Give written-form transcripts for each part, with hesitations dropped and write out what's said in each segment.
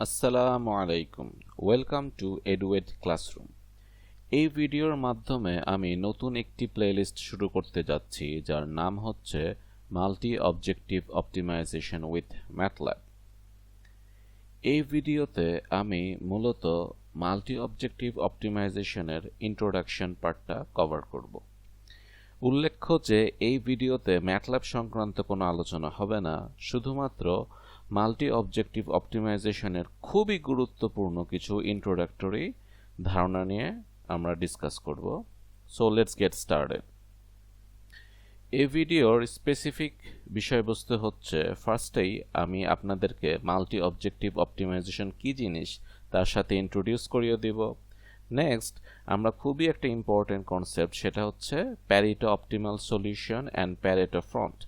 আসসালামু আলাইকুম। Welcome to Eduaid classroom. এই ভিডিওর মাধ্যমে আমি নতুন একটি প্লেলিস্ট শুরু করতে যাচ্ছি, যার নাম হচ্ছে multi objective optimization with MATLAB. এই ভিডিওতে আমি মূলত মাল্টি অবজেক্টিভ অপটিমাইজেশনের ইন্ট্রোডাকশন পার্টটা কভার করব। উল্লেখ্য যে এই ভিডিওতে ম্যাটল্যাব সংক্রান্ত কোনো আলোচনা হবে না, শুধুমাত্র মাল্টি অবজেক্টিভ অপটিমাইজেশনের খুবই গুরুত্বপূর্ণ কিছু ইন্ট্রোডাক্টরি ধারণা নিয়ে আমরা ডিসকাস করব। So let's get started. এই ভিডিওর স্পেসিফিক বিষয়বস্তু হচ্ছে, ফার্স্টেই আমি আপনাদেরকে মাল্টি অবজেক্টিভ অপটিমাইজেশন কী জিনিস তার সাথে ইন্ট্রোডিউস করিয়ে দিব। নেক্সট আমরা খুবই একটা ইম্পর্টেন্ট কনসেপ্ট, সেটা হচ্ছে Pareto optimal solution and Pareto front.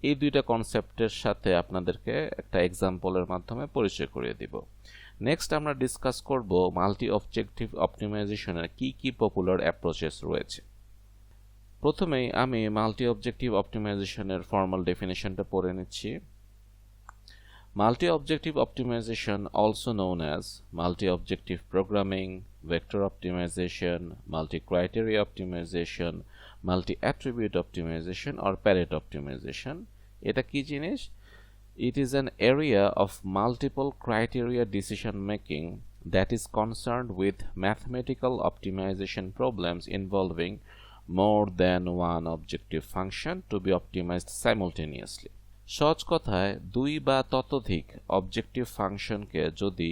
এই দুইটা কনসেপ্টের সাথে আপনাদেরকে একটা এক্সাম্পলের মাধ্যমে পরিচয় করিয়ে দিব। নেক্সট আমরা ডিসকাস করব মাল্টি অবজেক্টিভ অপটিমাইজেশনের কি কি পপুলার অ্যাপ্রোচেস রয়েছে। প্রথমেই আমি মাল্টি অবজেক্টিভ অপটিমাইজেশনের ফর্মাল ডেফিনেশনটা পড়ে নিচ্ছি। Multi-objective optimization, also known as multi-objective programming, vector optimization, multi-criteria optimization, multi-attribute optimization or Pareto optimization. এটা কি জিনিস? It is an area of multiple criteria decision making that is concerned with mathematical optimization problems involving more than one objective function to be optimized simultaneously. সহজ কথায় দুই বা ততোধিক objective ফাংশনকে যদি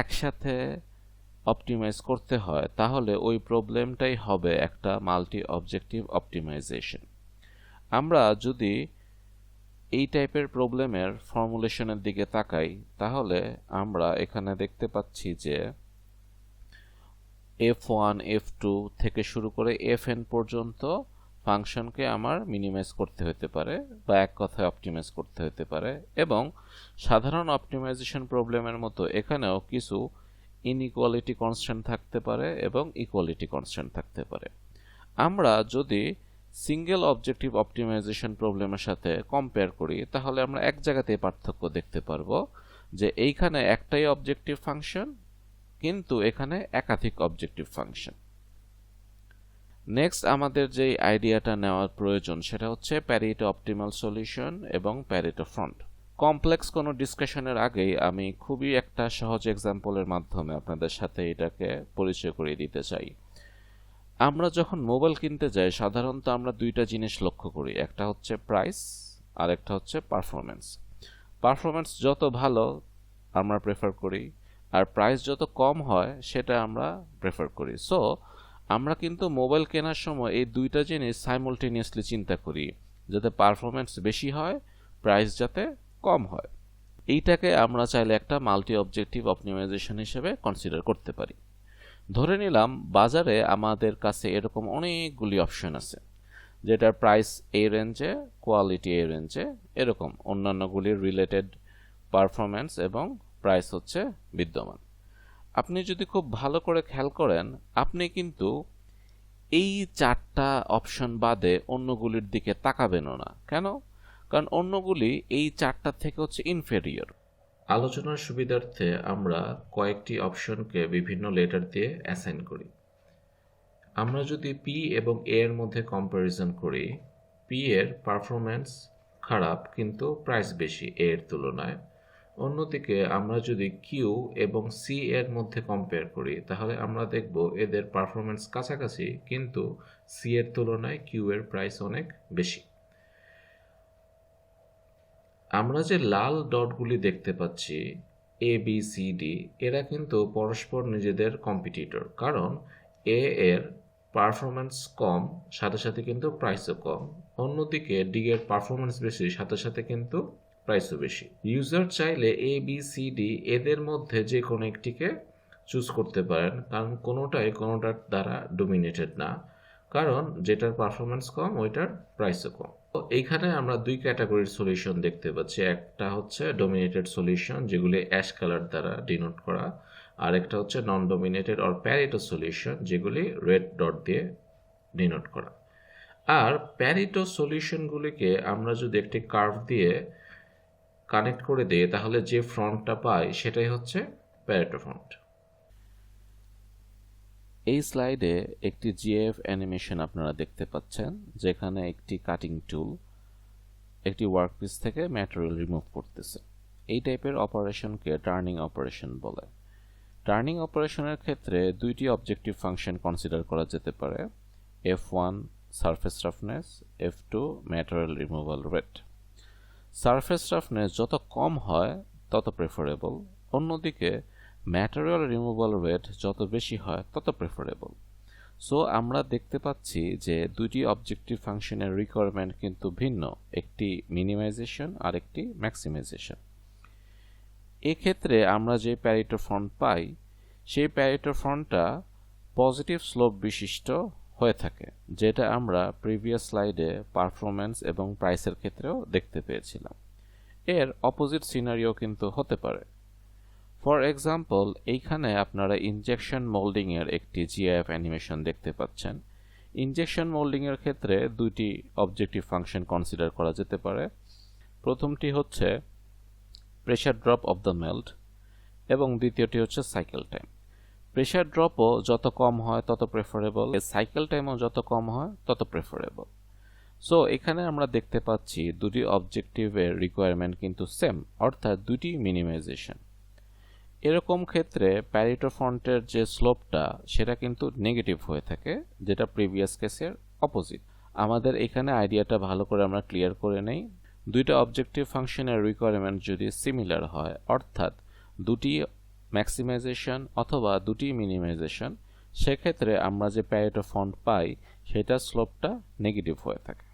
একসাথে অপটিমাইজ করতে হয়, তাহলে ওই প্রবলেমটাই হবে একটা মাল্টি অবজেক্টিভ অপটিমাইজেশন। আমরা যদি এই টাইপের প্রবলেমের ফর্মুলেশনের দিকে তাকাই, তাহলে আমরা এখানে দেখতে পাচ্ছি যে f1 f2 থেকে শুরু করে fn পর্যন্ত ফাংশনকে আমার মিনিমাইজ করতে হতে পারে বা এক কথায় অপটিমাইজ করতে হতে পারে, এবং সাধারণ অপটিমাইজেশন প্রবলেমের মতো এখানেও কিছু ইনইকুয়ালিটি কনস্ট্যান্ট থাকতে পারে এবং ইকুয়ালিটি কনস্ট্যান্ট থাকতে পারে। আমরা যদি সিঙ্গেল অবজেক্টিভ অপটিমাইজেশন প্রবলেমের সাথে কম্পেয়ার করি, তাহলে আমরা এক জায়গাতেই পার্থক্য দেখতে পারবো যে এইখানে একটাই অবজেক্টিভ ফাংশন, কিন্তু এখানে একাধিক অবজেক্টিভ ফাংশন। নেক্সট আমাদের যে আইডিয়াটা নেওয়ার প্রয়োজন, সেটা হচ্ছে প্যারেটো অপটিমাল সলিউশন এবং প্যারেটো ফ্রন্ট। কমপ্লেক্স কোনো ডিসকাশনের আগেই আমি খুবই একটা সহজ এক্সাম্পলের মাধ্যমে আপনাদের সাথে এটাকে পরিচয় করিয়ে দিতে চাই। আমরা যখন মোবাইল কিনতে যাই, সাধারণত আমরা দুইটা জিনিস লক্ষ্য করি, একটা হচ্ছে প্রাইস আর একটা হচ্ছে পারফরমেন্স। পারফরমেন্স যত ভালো আমরা প্রেফার করি, আর প্রাইস যত কম হয় সেটা আমরা প্রেফার করি। সো আমরা কিন্তু মোবাইল কেনার সময় এই দুইটা জিনিস সাইমultaneously চিন্তা করি, যাতে পারফরমেন্স বেশি হয়, প্রাইস যাতে কম হয়। এইটাকে আমরা চাইলে একটা মাল্টি অবজেক্টিভ অপটিমাইজেশন হিসেবে কনসিডার করতে পারি। ধরে নিলাম বাজারে আমাদের কাছে এরকম অনেকগুলি অপশন আছে, যেটার প্রাইস এই রেঞ্জে, কোয়ালিটি এই রেঞ্জে, এরকম অন্যান্যগুলির রিলেটেড পারফরমেন্স এবং প্রাইস হচ্ছে বিদ্যমান। আপনি যদি খুব ভালো করে খেয়াল করেন, আপনি কিন্তু এই চারটা অপশন বাদে অন্যগুলির দিকে তাকাবেনও না। কেন? কারণ অন্যগুলি এই চারটা থেকে হচ্ছে ইনফেরিয়র। আলোচনার সুবিধার্থে আমরা কয়েকটি অপশনকে বিভিন্ন লেটার দিয়ে অ্যাসাইন করি। আমরা যদি পি এবং এ এর মধ্যে কম্প্যারিজন করি, পি এর পারফরমেন্স খারাপ কিন্তু প্রাইস বেশি এ এর তুলনায়। অন্যদিকে আমরা যদি কিউ এবং সি এর মধ্যে কম্পেয়ার করি, তাহলে আমরা দেখব এদের পারফরমেন্স কাছাকাছি, কিন্তু সি এর তুলনায় কিউ এর প্রাইস অনেক বেশি। আমরা যে লাল ডটগুলি দেখতে পাচ্ছি, এ বি সি ডি, এরা কিন্তু পরস্পর নিজেদের কম্পিটিটর, কারণ এ এর পারফরমেন্স কম, সাথে সাথে কিন্তু প্রাইসও কম। অন্যদিকে ডি এর পারফরমেন্স বেশি, সাথে সাথে কিন্তু প্রাইসও বেশি। ইউজার চাইলে এ বি সি ডি এদের মধ্যে যে কোনো একটিকে চুজ করতে পারেন, কারণ কোনোটার দ্বারা ডোমিনেটেড না, কারণ যেটার পারফরমেন্স কম ওইটার প্রাইসও কম। তো এইখানে আমরা দুই ক্যাটাগরির সলিউশন দেখতে পাচ্ছি। একটা হচ্ছে ডোমিনেটেড সলিউশন, যেগুলি অ্যাশ কালার দ্বারা ডিনোট করা, আর একটা হচ্ছে নন ডোমিনেটেড অর প্যারেটো সলিউশন, যেগুলি রেড ডট দিয়ে ডিনোট করা। আর প্যারেটো সলিউশনগুলিকে আমরা যদি একটি কার্ভ দিয়ে কানেক্ট করে দেই তাহলে যে ফ্রন্টটা পাই সেটাই হচ্ছে প্যারেটো ফ্রন্ট। এই স্লাইডে একটি জিএফ অ্যানিমেশন আপনারা দেখতে পাচ্ছেন, যেখানে একটি কাটিং টুল একটি ওয়ার্কপিস থেকে ম্যাটেরিয়াল রিমুভ করতেছে। এই টাইপের অপারেশনকে টার্নিং অপারেশন বলে। টার্নিং অপারেশনের ক্ষেত্রে দুইটি অবজেক্টিভ ফাংশন কনসিডার করা যেতে পারে, F1 surface roughness, F2 material removal rate. Surface roughness যত কম হয় তত প্রেফারেবল, অন্যদিকে ম্যাটেরিয়াল রিমুভাল রেট যত বেশি হয় তত প্রেফারেবল। সো আমরা দেখতে পাচ্ছি যে দুইটি অবজেক্টিভ ফাংশনের রিকোয়ারমেন্ট কিন্তু ভিন্ন, একটি মিনিমাইজেশন আর একটি ম্যাক্সিমাইজেশন। এক্ষেত্রে আমরা যে প্যারেটো ফ্রন্ট পাই সেই প্যারেটো ফ্রন্টটা পজিটিভ স্লোপ বিশিষ্ট হয়ে থাকে, যেটা আমরা প্রিভিয়াস স্লাইডে পারফরম্যান্স এবং প্রাইসের ক্ষেত্রেও দেখতে পেয়েছিলাম। এর অপোজিট সিনারিও কিন্তু হতে পারে। ফর এক্সাম্পল, এইখানে আপনারা ইনজেকশন মোল্ডিং এর একটি জিআইএফ অ্যানিমেশন দেখতে পাচ্ছেন। ইনজেকশন মোল্ডিং এর ক্ষেত্রে দুইটি অবজেক্টিভ ফাংশন কনসিডার করা যেতে পারে। প্রথমটি হচ্ছে pressure drop of the melt এবং দ্বিতীয়টি হচ্ছে সাইকেল টাইম। প্রেশার ড্রপও যত কম হয় তত প্রেফারেবল, সাইকেল টাইমও যত কম হয় তত প্রেফারেবল। সো এখানে আমরা দেখতে পাচ্ছি দুটি অবজেক্টিভের রিকোয়ারমেন্ট কিন্তু সেম, অর্থাৎ দুটি মিনিমাইজেশন। এরকম ক্ষেত্রে প্যারেটো ফ্রন্টের যে স্লোপটা সেটা কিন্তু নেগেটিভ হয়ে থাকে, যেটা প্রিভিয়াস কেসের অপোজিট। আমাদের এখানে আইডিয়াটা ভালো করে আমরা ক্লিয়ার করে নেই। দুইটা অবজেক্টিভ ফাংশনের রিকোয়ারমেন্ট যদি সিমিলার হয়, অর্থাৎ দুটি ম্যাক্সিমাইজেশন অথবা দুটি মিনিমাইজেশন, সেক্ষেত্রে আমরা যে প্যারেটো ফ্রন্ট পাই সেটার স্লোপটা নেগেটিভ হয়ে থাকে।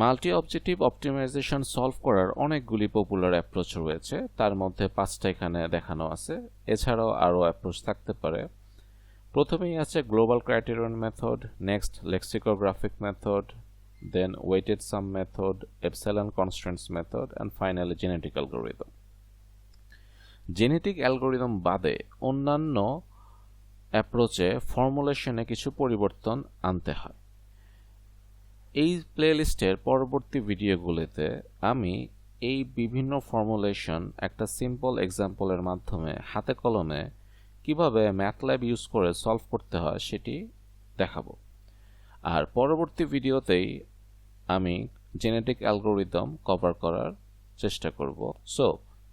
মাল্টি অবজেক্টিভ অপটিমাইজেশন সলভ করার অনেকগুলি পপুলার অ্যাপ্রোচ রয়েছে, তার মধ্যে 5টা এখানে দেখানো আছে। এছাড়াও আরও অ্যাপ্রোচ থাকতে পারে। প্রথমেই আছে global criterion method, next lexicographic method, then weighted sum method, epsilon constants method, and finally genetic algorithm. Genetic algorithm বাদে অন্যান্য অ্যাপ্রোচে ফর্মুলেশনে কিছু পরিবর্তন আনতে হয়। এই প্লেলিস্টের পরবর্তী ভিডিওগুলোতে আমি এই বিভিন্ন ফর্মুলেশন একটা সিম্পল এক্সাম্পলের মাধ্যমে হাতে কলমে কিভাবে ম্যাথল্যাব ইউজ করে সলভ করতে হয় সেটি দেখাবো। আর পরবর্তী ভিডিওতেই আমি জেনেটিক অ্যালগরিদম কভার করার চেষ্টা করব। সো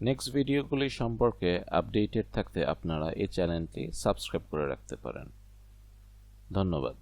নেক্সট ভিডিওগুলি সম্পর্কে আপডেটেড থাকতে আপনারা এই চ্যানেলটি সাবস্ক্রাইব করে রাখতে পারেন। ধন্যবাদ।